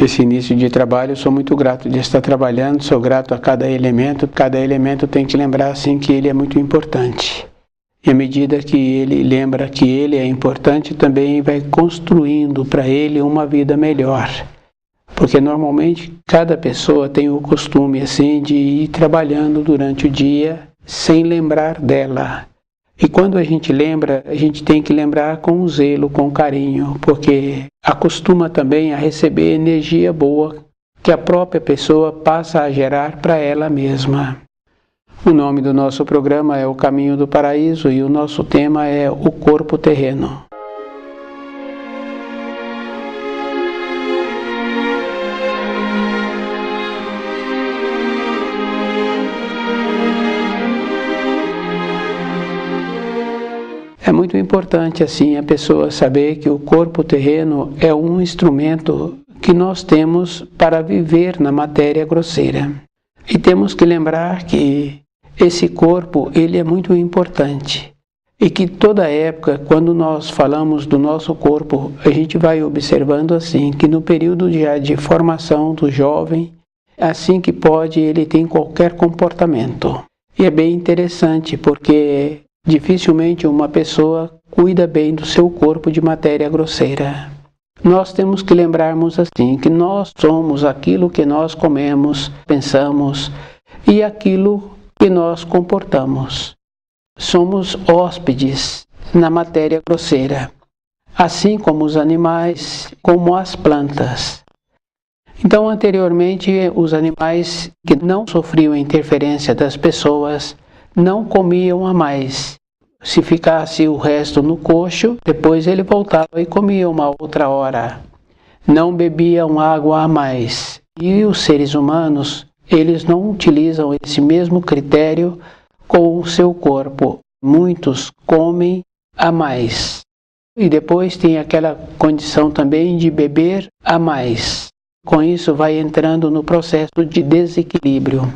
esse início de trabalho. Eu sou muito grato de estar trabalhando, sou grato a cada elemento tem que lembrar assim que ele é muito importante. E à medida que ele lembra que ele é importante, também vai construindo para ele uma vida melhor. Porque normalmente cada pessoa tem o costume assim de ir trabalhando durante o dia sem lembrar dela. E quando a gente lembra, a gente tem que lembrar com zelo, com carinho, porque acostuma também a receber energia boa que a própria pessoa passa a gerar para ela mesma. O nome do nosso programa é O Caminho do Paraíso e o nosso tema é o corpo terreno. É muito importante assim a pessoa saber que o corpo terreno é um instrumento que nós temos para viver na matéria grosseira. E temos que lembrar que esse corpo ele é muito importante e que toda época, quando nós falamos do nosso corpo, a gente vai observando assim que no período já de formação do jovem, assim que pode, ele tem qualquer comportamento. E é bem interessante porque dificilmente uma pessoa cuida bem do seu corpo de matéria grosseira. Nós temos que lembrarmos assim que nós somos aquilo que nós comemos, pensamos e aquilo que nós comportamos. Somos hóspedes na matéria grosseira, assim como os animais, como as plantas. Então, anteriormente, os animais que não sofriam interferência das pessoas não comiam a mais. Se ficasse o resto no coxo, depois ele voltava e comia uma outra hora. Não bebiam água a mais. E os seres humanos, eles não utilizam esse mesmo critério com o seu corpo. Muitos comem a mais. E depois tem aquela condição também de beber a mais. Com isso vai entrando no processo de desequilíbrio.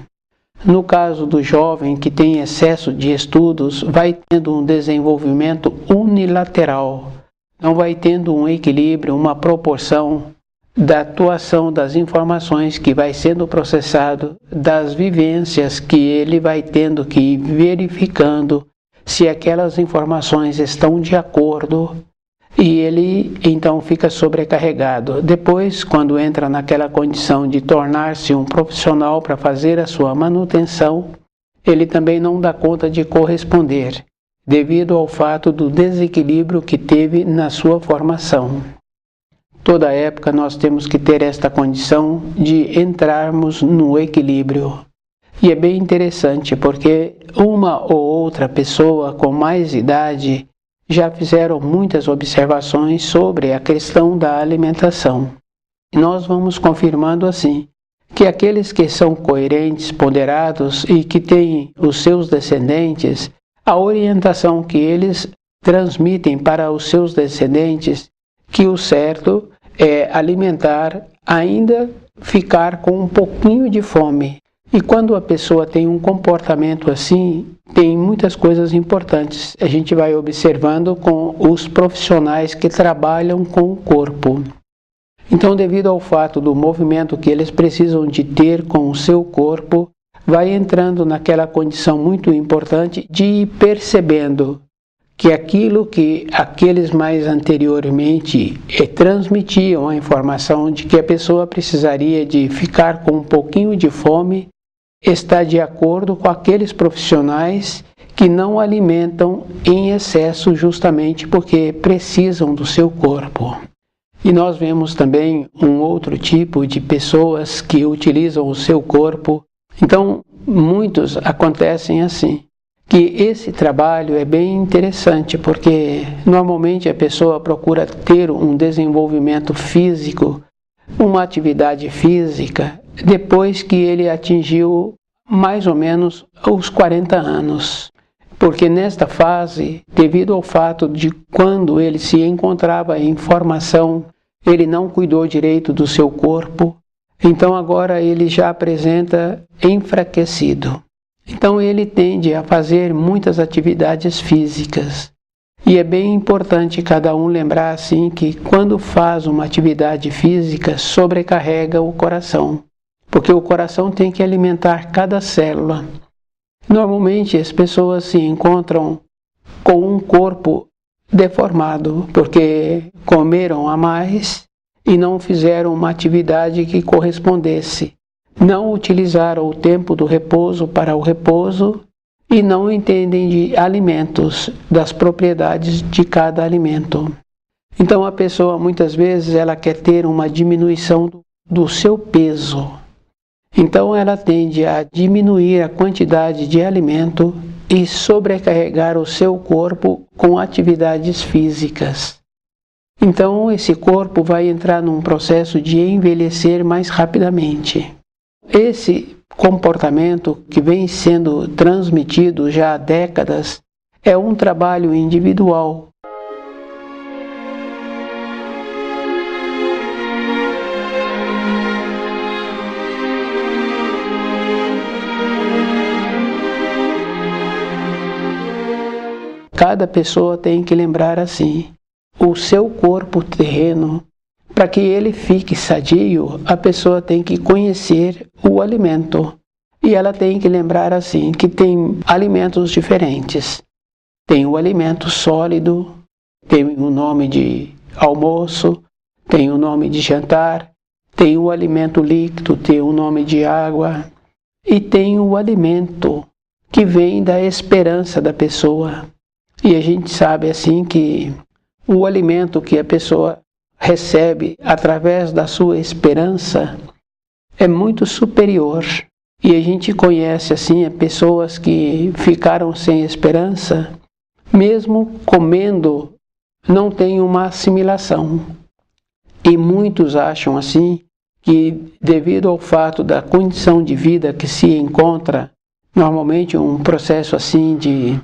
No caso do jovem que tem excesso de estudos, vai tendo um desenvolvimento unilateral. Não vai tendo um equilíbrio, uma proporção da atuação das informações que vai sendo processado, das vivências que ele vai tendo que ir verificando se aquelas informações estão de acordo e ele então fica sobrecarregado. Depois, quando entra naquela condição de tornar-se um profissional para fazer a sua manutenção, ele também não dá conta de corresponder, devido ao fato do desequilíbrio que teve na sua formação. Toda época nós temos que ter esta condição de entrarmos no equilíbrio. E é bem interessante porque uma ou outra pessoa com mais idade já fizeram muitas observações sobre a questão da alimentação. E nós vamos confirmando assim, que aqueles que são coerentes, ponderados e que têm os seus descendentes, a orientação que eles transmitem para os seus descendentes, que o certo é alimentar, ainda ficar com um pouquinho de fome. E quando a pessoa tem um comportamento assim, tem muitas coisas importantes. A gente vai observando com os profissionais que trabalham com o corpo. Então, devido ao fato do movimento que eles precisam de ter com o seu corpo, vai entrando naquela condição muito importante de ir percebendo que aquilo que aqueles mais anteriormente transmitiam a informação de que a pessoa precisaria de ficar com um pouquinho de fome, está de acordo com aqueles profissionais que não alimentam em excesso justamente porque precisam do seu corpo. E nós vemos também um outro tipo de pessoas que utilizam o seu corpo. Então, muitos acontecem assim, que esse trabalho é bem interessante porque normalmente a pessoa procura ter um desenvolvimento físico, uma atividade física, depois que ele atingiu mais ou menos os 40 anos. Porque nesta fase, devido ao fato de quando ele se encontrava em formação, ele não cuidou direito do seu corpo, então agora ele já apresenta enfraquecido. Então ele tende a fazer muitas atividades físicas. E é bem importante cada um lembrar assim que quando faz uma atividade física, sobrecarrega o coração, porque o coração tem que alimentar cada célula. Normalmente as pessoas se encontram com um corpo deformado, porque comeram a mais e não fizeram uma atividade que correspondesse. Não utilizaram o tempo do repouso para o repouso e não entendem de alimentos, das propriedades de cada alimento. Então a pessoa muitas vezes ela quer ter uma diminuição do seu peso. Então ela tende a diminuir a quantidade de alimento e sobrecarregar o seu corpo com atividades físicas. Então esse corpo vai entrar num processo de envelhecer mais rapidamente. Esse comportamento que vem sendo transmitido já há décadas é um trabalho individual. Cada pessoa tem que lembrar assim, o seu corpo terreno, para que ele fique sadio, a pessoa tem que conhecer o alimento. E ela tem que lembrar assim, que tem alimentos diferentes. Tem o alimento sólido, tem o nome de almoço, tem o nome de jantar, tem o alimento líquido, tem o nome de água, e tem o alimento que vem da esperança da pessoa. E a gente sabe assim que o alimento que a pessoa recebe através da sua esperança é muito superior. E a gente conhece assim pessoas que ficaram sem esperança, mesmo comendo, não tem uma assimilação. E muitos acham assim que devido ao fato da condição de vida que se encontra, normalmente um processo assim de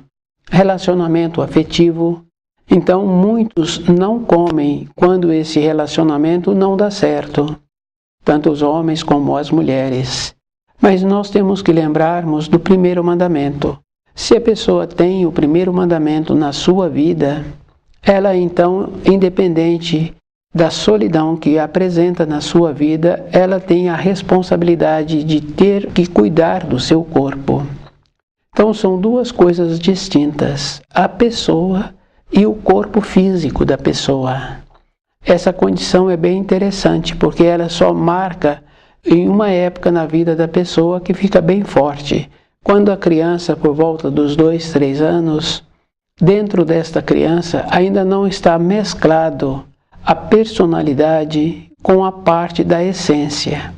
relacionamento afetivo, então muitos não comem quando esse relacionamento não dá certo, tanto os homens como as mulheres. Mas nós temos que lembrarmos do primeiro mandamento. Se a pessoa tem o primeiro mandamento na sua vida, ela então, independente da solidão que apresenta na sua vida, ela tem a responsabilidade de ter que cuidar do seu corpo. Então são duas coisas distintas, a pessoa e o corpo físico da pessoa. Essa condição é bem interessante, porque ela só marca em uma época na vida da pessoa que fica bem forte. Quando a criança, por volta dos 2, 3 anos, dentro desta criança ainda não está mesclado a personalidade com a parte da essência.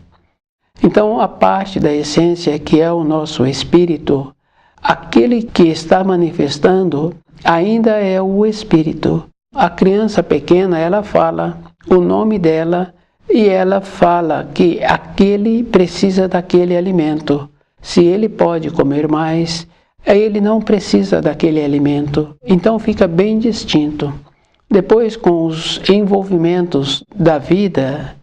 Então a parte da essência, que é o nosso espírito, aquele que está manifestando ainda é o espírito. A criança pequena, ela fala o nome dela e ela fala que aquele precisa daquele alimento. Se ele pode comer mais, ele não precisa daquele alimento. Então fica bem distinto. Depois, com os envolvimentos da vida,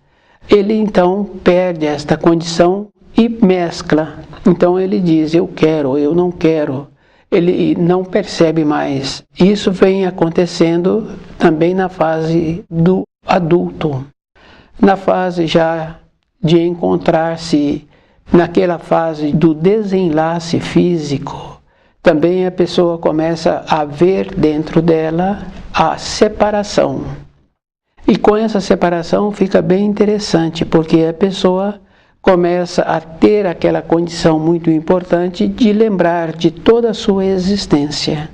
ele então perde esta condição e mescla. Então ele diz, eu quero, eu não quero. Ele não percebe mais. Isso vem acontecendo também na fase do adulto. Na fase já de encontrar-se naquela fase do desenlace físico, também a pessoa começa a ver dentro dela a separação. E com essa separação fica bem interessante, porque a pessoa começa a ter aquela condição muito importante de lembrar de toda a sua existência.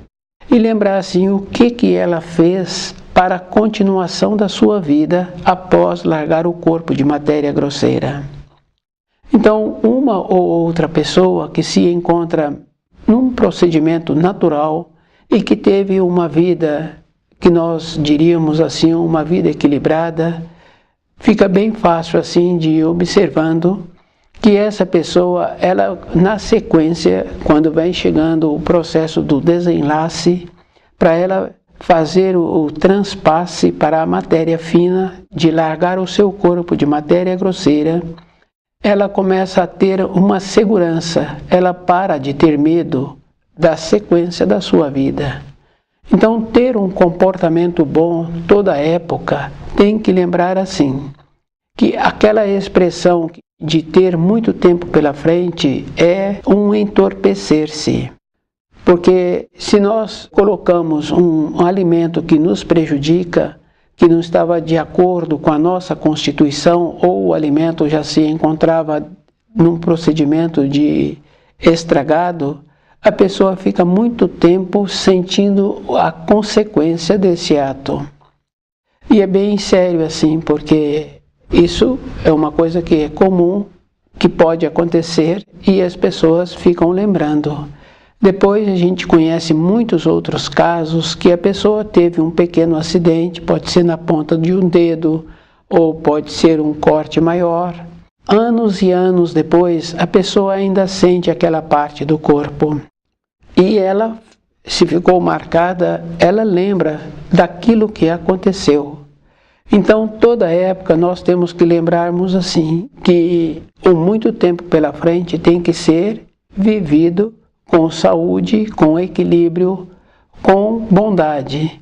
E lembrar assim o que ela fez para a continuação da sua vida após largar o corpo de matéria grosseira. Então, uma ou outra pessoa que se encontra num procedimento natural e que teve uma vida que nós diríamos assim, uma vida equilibrada, fica bem fácil assim de ir observando que essa pessoa, ela na sequência, quando vem chegando o processo do desenlace, para ela fazer o transpasse para a matéria fina, de largar o seu corpo de matéria grosseira, ela começa a ter uma segurança, ela para de ter medo da sequência da sua vida. Então, ter um comportamento bom toda época tem que lembrar assim, que aquela expressão de ter muito tempo pela frente é um entorpecer-se. Porque se nós colocamos um alimento que nos prejudica, que não estava de acordo com a nossa constituição, ou o alimento já se encontrava num procedimento de estragado, a pessoa fica muito tempo sentindo a consequência desse ato. E é bem sério assim, porque isso é uma coisa que é comum, que pode acontecer e as pessoas ficam lembrando. Depois a gente conhece muitos outros casos que a pessoa teve um pequeno acidente, pode ser na ponta de um dedo ou pode ser um corte maior. Anos e anos depois, a pessoa ainda sente aquela parte do corpo. E ela, se ficou marcada, ela lembra daquilo que aconteceu. Então, toda época nós temos que lembrarmos assim, que o muito tempo pela frente tem que ser vivido com saúde, com equilíbrio, com bondade.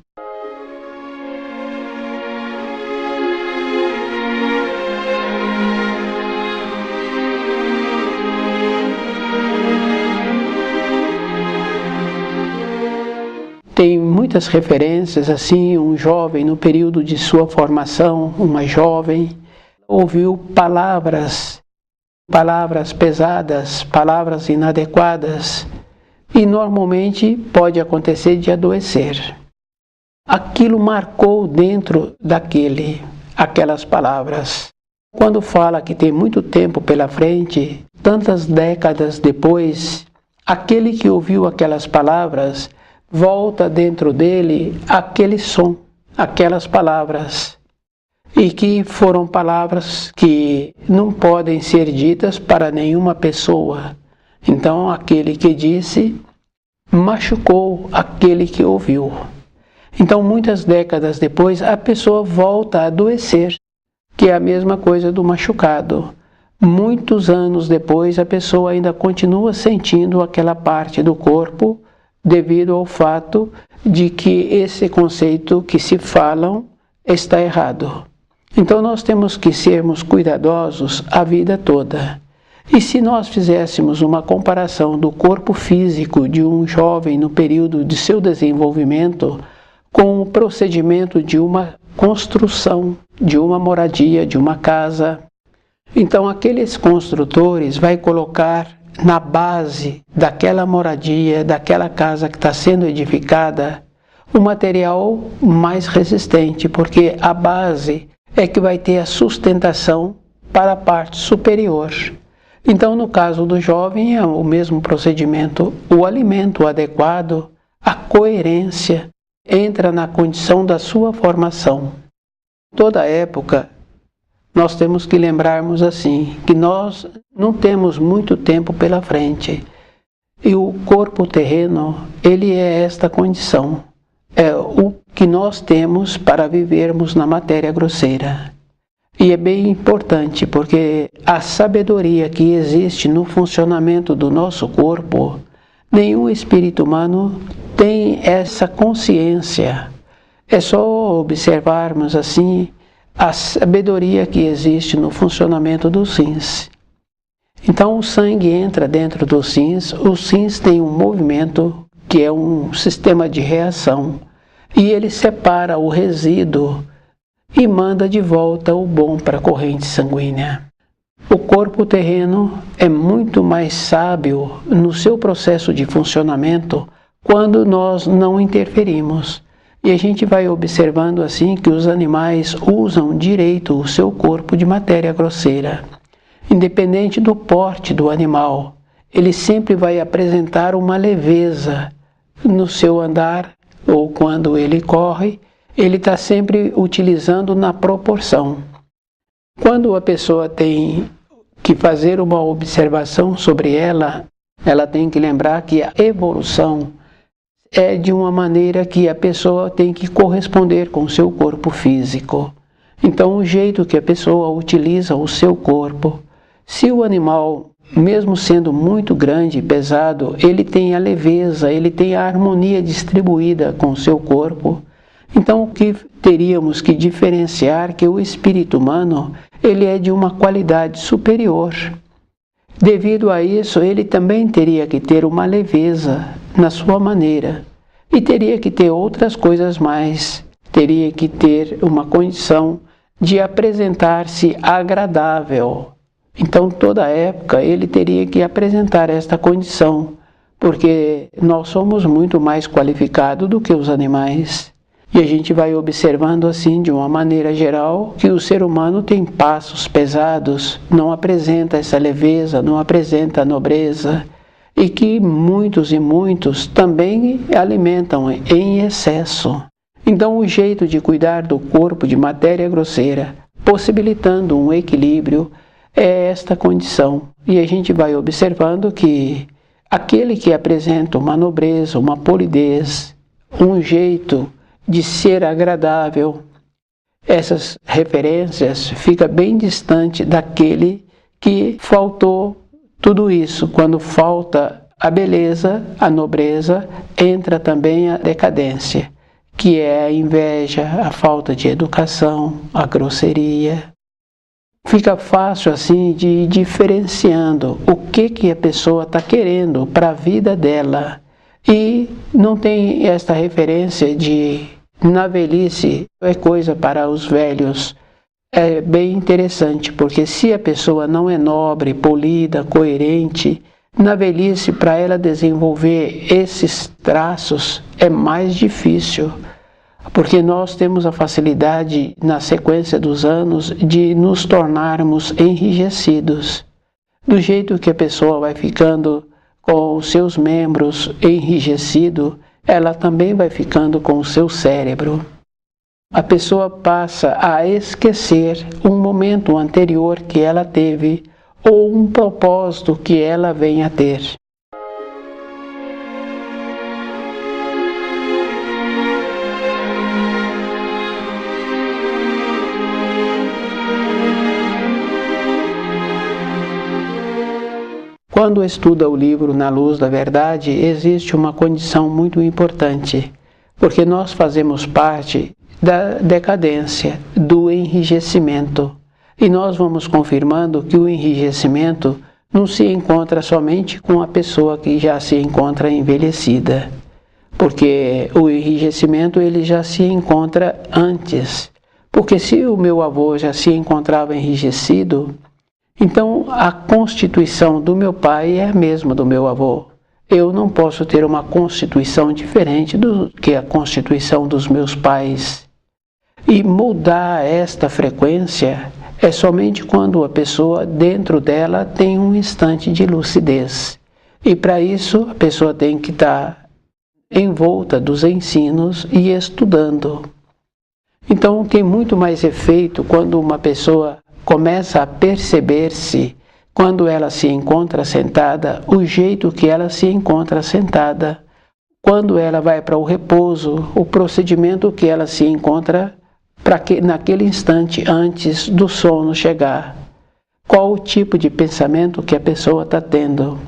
Tem muitas referências, assim, um jovem no período de sua formação, uma jovem, ouviu palavras pesadas, palavras inadequadas, e normalmente pode acontecer de adoecer. Aquilo marcou dentro aquelas palavras. Quando fala que tem muito tempo pela frente, tantas décadas depois, aquele que ouviu aquelas palavras volta dentro dele aquele som, aquelas palavras, e que foram palavras que não podem ser ditas para nenhuma pessoa. Então, aquele que disse machucou aquele que ouviu. Então, muitas décadas depois, a pessoa volta a adoecer, que é a mesma coisa do machucado. Muitos anos depois, a pessoa ainda continua sentindo aquela parte do corpo, devido ao fato de que esse conceito que se falam está errado. Então nós temos que sermos cuidadosos a vida toda. E se nós fizéssemos uma comparação do corpo físico de um jovem no período de seu desenvolvimento com o procedimento de uma construção, de uma moradia, de uma casa, então aqueles construtores vão colocar na base daquela moradia, daquela casa que está sendo edificada, o material mais resistente, porque a base é que vai ter a sustentação para a parte superior. Então, no caso do jovem, é o mesmo procedimento. O alimento adequado, a coerência, entra na condição da sua formação. Toda época, nós temos que lembrarmos assim, que nós não temos muito tempo pela frente. E o corpo terreno, ele é esta condição. É o que nós temos para vivermos na matéria grosseira. E é bem importante, porque a sabedoria que existe no funcionamento do nosso corpo, nenhum espírito humano tem essa consciência. É só observarmos assim a sabedoria que existe no funcionamento dos rins. Então o sangue entra dentro dos rins, os rins têm um movimento que é um sistema de reação, e ele separa o resíduo e manda de volta o bom para a corrente sanguínea. O corpo terreno é muito mais sábio no seu processo de funcionamento quando nós não interferimos. E a gente vai observando assim que os animais usam direito o seu corpo de matéria grosseira. Independente do porte do animal, ele sempre vai apresentar uma leveza no seu andar, ou quando ele corre, ele está sempre utilizando na proporção. Quando a pessoa tem que fazer uma observação sobre ela tem que lembrar que a evolução é de uma maneira que a pessoa tem que corresponder com o seu corpo físico. Então, o jeito que a pessoa utiliza o seu corpo, se o animal mesmo sendo muito grande e pesado, ele tem a leveza, ele tem a harmonia distribuída com o seu corpo. Então, o que teríamos que diferenciar que o espírito humano, ele é de uma qualidade superior. Devido a isso, ele também teria que ter uma leveza na sua maneira e teria que ter outras coisas mais. Teria que ter uma condição de apresentar-se agradável. Então, toda época, ele teria que apresentar esta condição, porque nós somos muito mais qualificados do que os animais. E a gente vai observando assim, de uma maneira geral, que o ser humano tem passos pesados, não apresenta essa leveza, não apresenta a nobreza, e que muitos e muitos também alimentam em excesso. Então, o jeito de cuidar do corpo de matéria grosseira, possibilitando um equilíbrio, é esta condição. E a gente vai observando que aquele que apresenta uma nobreza, uma polidez, um jeito de ser agradável, essas referências ficam bem distante daquele que faltou tudo isso. Quando falta a beleza, a nobreza, entra também a decadência, que é a inveja, a falta de educação, a grosseria. Fica fácil assim de ir diferenciando o que a pessoa está querendo para a vida dela. E não tem esta referência de na velhice é coisa para os velhos. É bem interessante, porque se a pessoa não é nobre, polida, coerente, na velhice, para ela desenvolver esses traços é mais difícil. Porque nós temos a facilidade, na sequência dos anos, de nos tornarmos enrijecidos. Do jeito que a pessoa vai ficando com os seus membros enrijecido, ela também vai ficando com o seu cérebro. A pessoa passa a esquecer um momento anterior que ela teve ou um propósito que ela venha a ter. Quando estuda o livro Na Luz da Verdade, existe uma condição muito importante, porque nós fazemos parte da decadência, do enrijecimento. E nós vamos confirmando que o enrijecimento não se encontra somente com a pessoa que já se encontra envelhecida, porque o enrijecimento ele já se encontra antes. Porque se o meu avô já se encontrava enrijecido, então a constituição do meu pai é a mesma do meu avô. Eu não posso ter uma constituição diferente do que a constituição dos meus pais. E mudar esta frequência é somente quando a pessoa dentro dela tem um instante de lucidez. E para isso a pessoa tem que estar envolta dos ensinos e estudando. Então tem muito mais efeito quando uma pessoa começa a perceber-se, quando ela se encontra sentada, o jeito que ela se encontra sentada. Quando ela vai para o repouso, o procedimento que ela se encontra naquele instante antes do sono chegar. Qual o tipo de pensamento que a pessoa está tendo.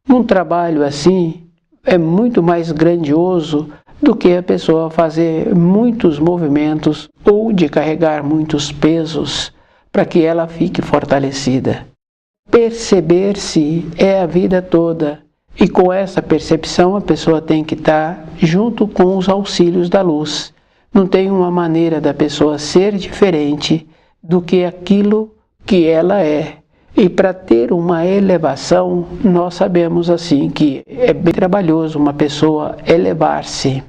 Um trabalho assim é muito mais grandioso do que a pessoa fazer muitos movimentos ou de carregar muitos pesos para que ela fique fortalecida. Perceber-se é a vida toda, e com essa percepção a pessoa tem que estar junto com os auxílios da luz. Não tem uma maneira da pessoa ser diferente do que aquilo que ela é. E para ter uma elevação, nós sabemos assim que é bem trabalhoso uma pessoa elevar-se.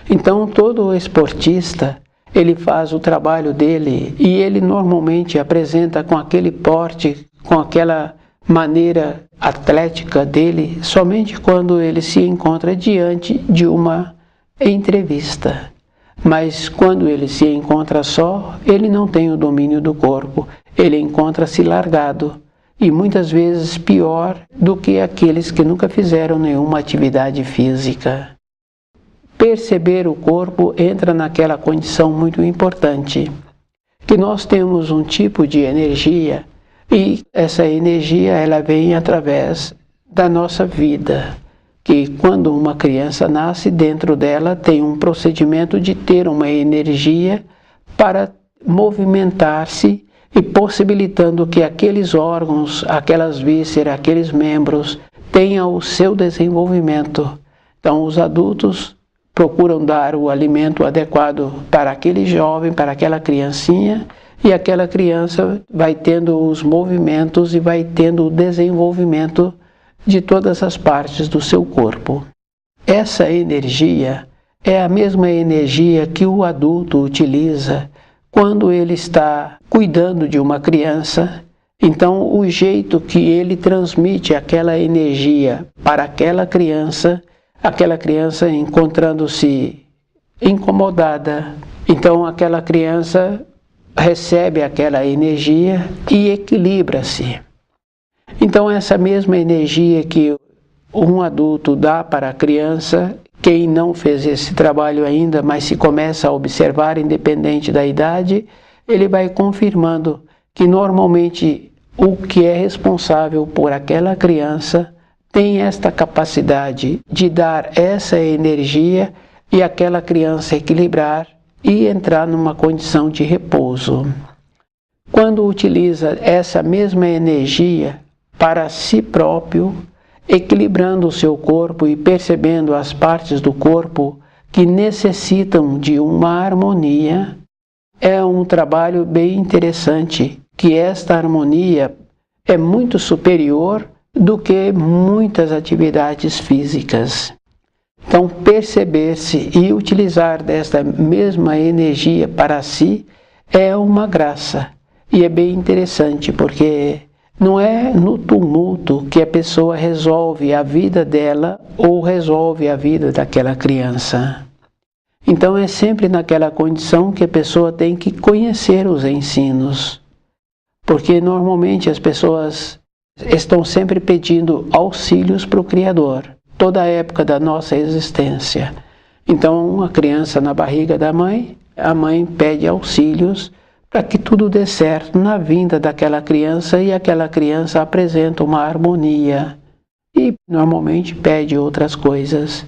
Então todo esportista, ele faz o trabalho dele e ele normalmente apresenta com aquele porte, com aquela maneira atlética dele, somente quando ele se encontra diante de uma entrevista. Mas quando ele se encontra só, ele não tem o domínio do corpo, ele encontra-se largado e muitas vezes pior do que aqueles que nunca fizeram nenhuma atividade física. Perceber o corpo entra naquela condição muito importante, que nós temos um tipo de energia E essa energia, ela vem através da nossa vida, que quando uma criança nasce, dentro dela tem um procedimento de ter uma energia para movimentar-se e possibilitando que aqueles órgãos, aquelas vísceras, aqueles membros tenham o seu desenvolvimento. Então os adultos procuram dar o alimento adequado para aquele jovem, para aquela criancinha, e aquela criança vai tendo os movimentos e vai tendo o desenvolvimento de todas as partes do seu corpo. Essa energia é a mesma energia que o adulto utiliza quando ele está cuidando de uma criança. Então, o jeito que ele transmite aquela energia para aquela criança encontrando-se incomodada, então aquela criança recebe aquela energia e equilibra-se. Então essa mesma energia que um adulto dá para a criança, quem não fez esse trabalho ainda, mas se começa a observar, independente da idade, ele vai confirmando que normalmente o que é responsável por aquela criança tem esta capacidade de dar essa energia e aquela criança equilibrar e entrar numa condição de repouso. Quando utiliza essa mesma energia para si próprio, equilibrando o seu corpo e percebendo as partes do corpo que necessitam de uma harmonia, é um trabalho bem interessante, que esta harmonia é muito superior do que muitas atividades físicas. Então, perceber-se e utilizar desta mesma energia para si é uma graça. E é bem interessante, porque não é no tumulto que a pessoa resolve a vida dela ou resolve a vida daquela criança. Então, é sempre naquela condição que a pessoa tem que conhecer os ensinos. Porque normalmente as pessoas estão sempre pedindo auxílios para o Criador, toda a época da nossa existência. Então, uma criança na barriga da mãe, a mãe pede auxílios para que tudo dê certo na vinda daquela criança, e aquela criança apresenta uma harmonia e normalmente pede outras coisas.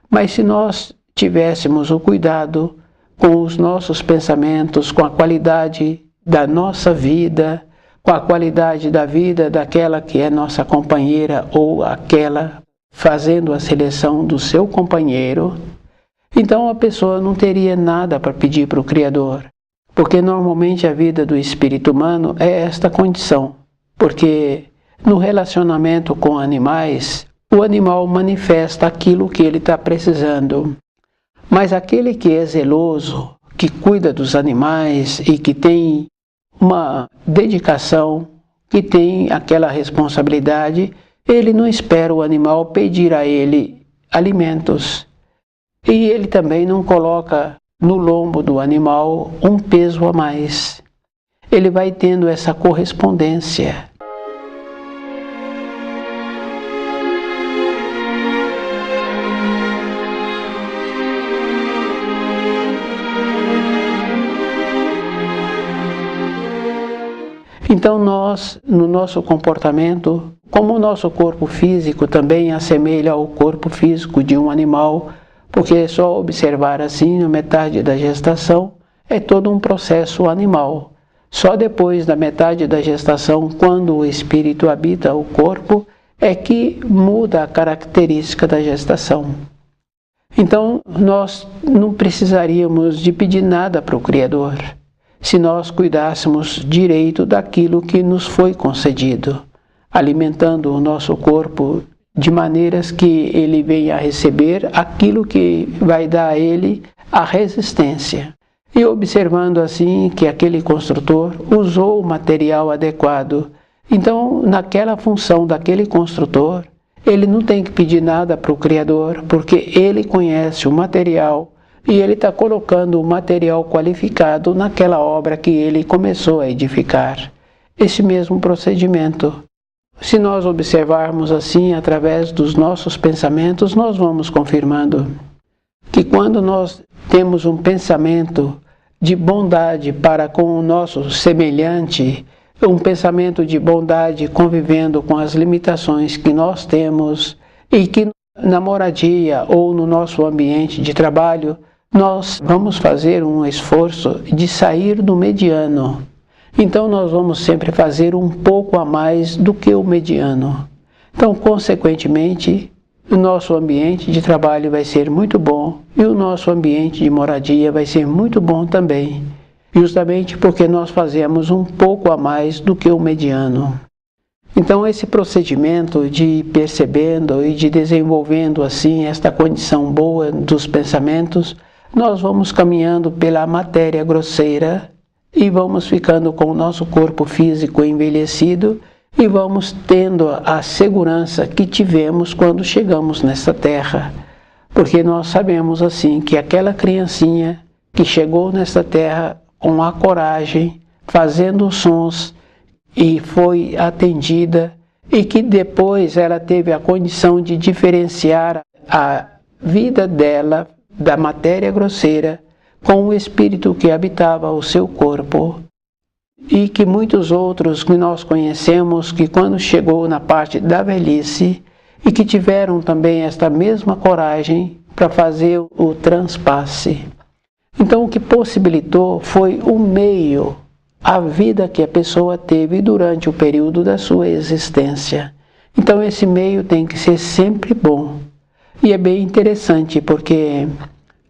Mas se nós tivéssemos o cuidado com os nossos pensamentos, com a qualidade da nossa vida, com a qualidade da vida daquela que é nossa companheira ou aquela fazendo a seleção do seu companheiro, então a pessoa não teria nada para pedir para o Criador. Porque normalmente a vida do espírito humano é esta condição. Porque no relacionamento com animais, o animal manifesta aquilo que ele está precisando. Mas aquele que é zeloso, que cuida dos animais e que tem uma dedicação, que tem aquela responsabilidade, ele não espera o animal pedir a ele alimentos. E ele também não coloca no lombo do animal um peso a mais. Ele vai tendo essa correspondência. Então nós, no nosso comportamento, como o nosso corpo físico também assemelha ao corpo físico de um animal, porque é só observar assim, na metade da gestação, é todo um processo animal. Só depois da metade da gestação, quando o espírito habita o corpo, é que muda a característica da gestação. Então, nós não precisaríamos de pedir nada para o Criador, se nós cuidássemos direito daquilo que nos foi concedido, alimentando o nosso corpo de maneiras que ele venha a receber aquilo que vai dar a ele a resistência. E observando assim que aquele construtor usou o material adequado. Então, naquela função daquele construtor, ele não tem que pedir nada para o Criador, porque ele conhece o material e ele está colocando o material qualificado naquela obra que ele começou a edificar. Esse mesmo procedimento. Se nós observarmos assim, através dos nossos pensamentos, nós vamos confirmando que quando nós temos um pensamento de bondade para com o nosso semelhante, um pensamento de bondade convivendo com as limitações que nós temos e que na moradia ou no nosso ambiente de trabalho nós vamos fazer um esforço de sair do mediano. Então nós vamos sempre fazer um pouco a mais do que o mediano. Então, consequentemente, o nosso ambiente de trabalho vai ser muito bom e o nosso ambiente de moradia vai ser muito bom também, justamente porque nós fazemos um pouco a mais do que o mediano. Então, esse procedimento de ir percebendo e de desenvolvendo assim esta condição boa dos pensamentos, nós vamos caminhando pela matéria grosseira e vamos ficando com o nosso corpo físico envelhecido e vamos tendo a segurança que tivemos quando chegamos nessa terra. Porque nós sabemos assim que aquela criancinha que chegou nessa terra com a coragem, fazendo sons e foi atendida e que depois ela teve a condição de diferenciar a vida dela da matéria grosseira com o espírito que habitava o seu corpo. E que muitos outros que nós conhecemos que quando chegou na parte da velhice e que tiveram também esta mesma coragem para fazer o transpasse. Então o que possibilitou foi o meio, a vida que a pessoa teve durante o período da sua existência. Então esse meio tem que ser sempre bom. E é bem interessante porque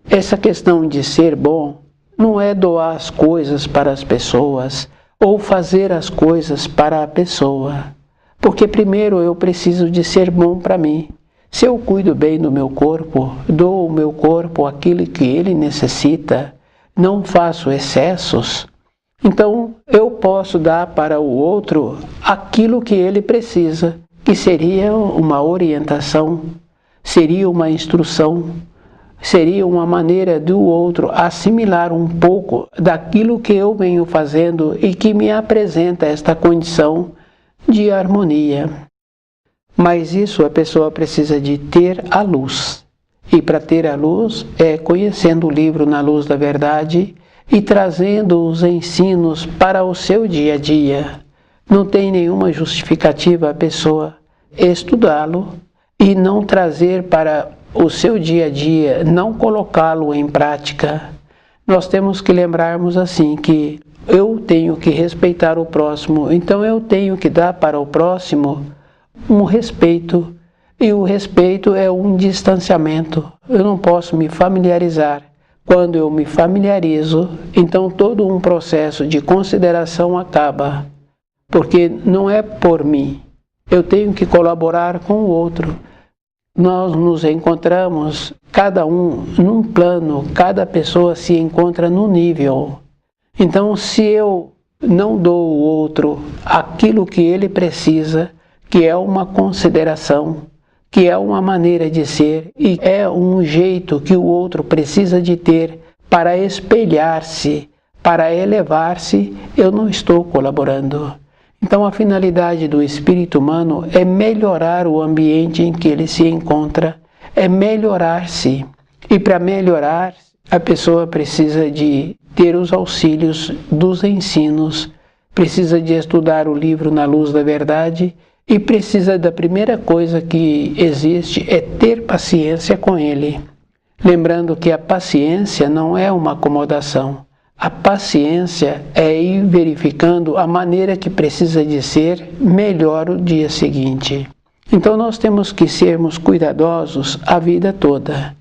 essa questão de ser bom não é doar as coisas para as pessoas ou fazer as coisas para a pessoa. Porque primeiro eu preciso de ser bom para mim. Se eu cuido bem do meu corpo, dou ao meu corpo aquilo que ele necessita, não faço excessos, então eu posso dar para o outro aquilo que ele precisa, que seria uma orientação, seria uma instrução, seria uma maneira do outro assimilar um pouco daquilo que eu venho fazendo e que me apresenta esta condição de harmonia. Mas isso a pessoa precisa de ter a luz. E para ter a luz é conhecendo o livro Na Luz da Verdade e trazendo os ensinos para o seu dia a dia. Não tem nenhuma justificativa a pessoa estudá-lo e não trazer para o seu dia a dia, não colocá-lo em prática. Nós temos que lembrarmos assim que eu tenho que respeitar o próximo, então eu tenho que dar para o próximo um respeito, e o respeito é um distanciamento. Eu não posso me familiarizar. Quando eu me familiarizo, então todo um processo de consideração acaba, porque não é por mim, eu tenho que colaborar com o outro. Nós nos encontramos, cada um num plano, cada pessoa se encontra num nível. Então, se eu não dou ao outro aquilo que ele precisa, que é uma consideração, que é uma maneira de ser e é um jeito que o outro precisa de ter para espelhar-se, para elevar-se, eu não estou colaborando. Então a finalidade do espírito humano é melhorar o ambiente em que ele se encontra, é melhorar-se. E para melhorar, a pessoa precisa de ter os auxílios dos ensinos, precisa de estudar o livro Na Luz da Verdade e precisa da primeira coisa que existe é ter paciência com ele. Lembrando que a paciência não é uma acomodação. A paciência é ir verificando a maneira que precisa de ser melhor o dia seguinte. Então nós temos que sermos cuidadosos a vida toda.